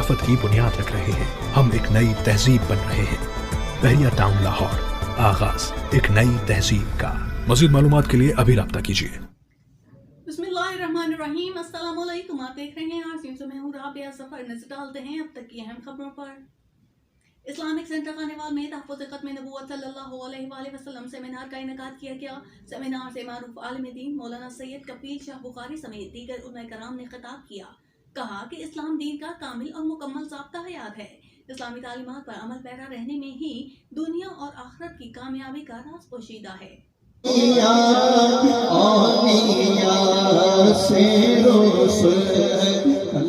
खिलाफत की बुनियाद रख रहे हैं। हम एक नई तहजीब बन रहे हैं। बहरिया टाउन लाहौर, आगाज एक नई तहजीब का। मज़ीद मालूमात के लिए अभी राब्ता कीजिए। बिस्मिल्लाहिर्रहमानिर्रहीम। अस्सलाम वालेकुम। आप देख रहे हैं आरसीएम से मैं हूं राबिया ज़फ़र। नज़र डालते हैं अब तक की अहम खबरों पर। इस्लामिक सेंटर खानेवाल में तहफ़्फ़ुज़ ख़त्म नबूवत सल्लल्लाहु अलैहि वसल्लम सेमिनार का इनेकाद किया गया। सेमिनार से मारूफ आलिम दीन मौलाना सैयद कफील शाह बुखारी समेत दीगर उलमा कराम ने खिताब किया। कहा कि इस्लाम दीन का कामिल और मुकम्मल ज़ाब्ता हयात है। इस्लामी तालीमात पर अमल पैरा रहने में ही दुनिया और आखिरत की कामयाबी का राज पोशीदा है।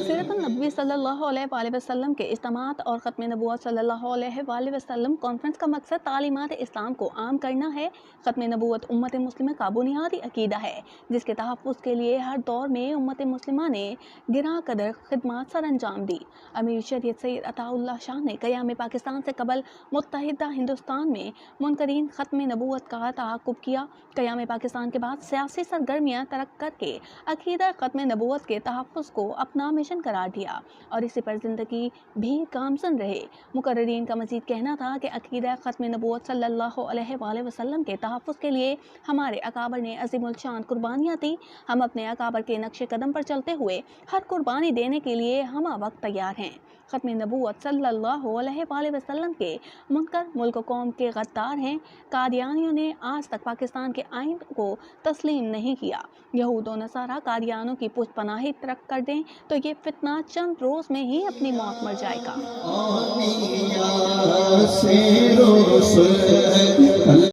सीरत-उन-नबवी सल्लल्लाहु अलैहि वसल्लम के इज्तिमात और ख़त्म नबूवत सल्लल्लाहु अलैहि वसल्लम कॉन्फ्रेंस का मकसद तालीमात इस्लाम को आम करना है। ख़त्म नबूवत उम्मत मुस्लिमा का बुनियादी अकीदा है, जिसके तहफ़्फ़ुज़ के लिए हर दौर में उम्मत मुस्लिमा ने गिरां कदर खिदमत सर अंजाम दी। अमीर शरीयत सैयद अताउल्लाह शाह ने क़याम पाकिस्तान से कबल मुत्तहिदा हिंदुस्तान में मुनकरीन ख़त्म नबूवत का तआक़ुब किया। क़याम पाकिस्तान के बाद सियासी सरगर्मियाँ तरक करके अकीदा ख़त्म नबूवत के तहफ़्फ़ुज़ को अपना मिशन करार दिया और इसी पर ज़िंदगी भी गामज़न रहे। मुकर्रिरीन का मज़ीद कहना था कि अकीदा ख़त्म नबूवत सल्लल्लाहु अलैहि वसल्लम के तहफ़्फ़ुज़ के लिए हमारे अकाबर ने अज़ीमुल शान कुर्बानियाँ दी। हम अपने अकाबर के नक्शे कदम पर चलते हुए हर कुर्बानी देने के लिए हम वक्त तैयार हैं। ख़त्म नबूवत सल्लल्लाहु अलैहि वसल्लम के मुनकर मुल्क कौम के गद्दार हैं। कादियानियों ने आज तक पाकिस्तान के आइन को तस्लीम नहीं किया। यहूद और नसारा कादियानों की पुष्पनाही तरक कर दें तो ये फितना चंद रोज़ में ही अपनी मौत मर जाएगा।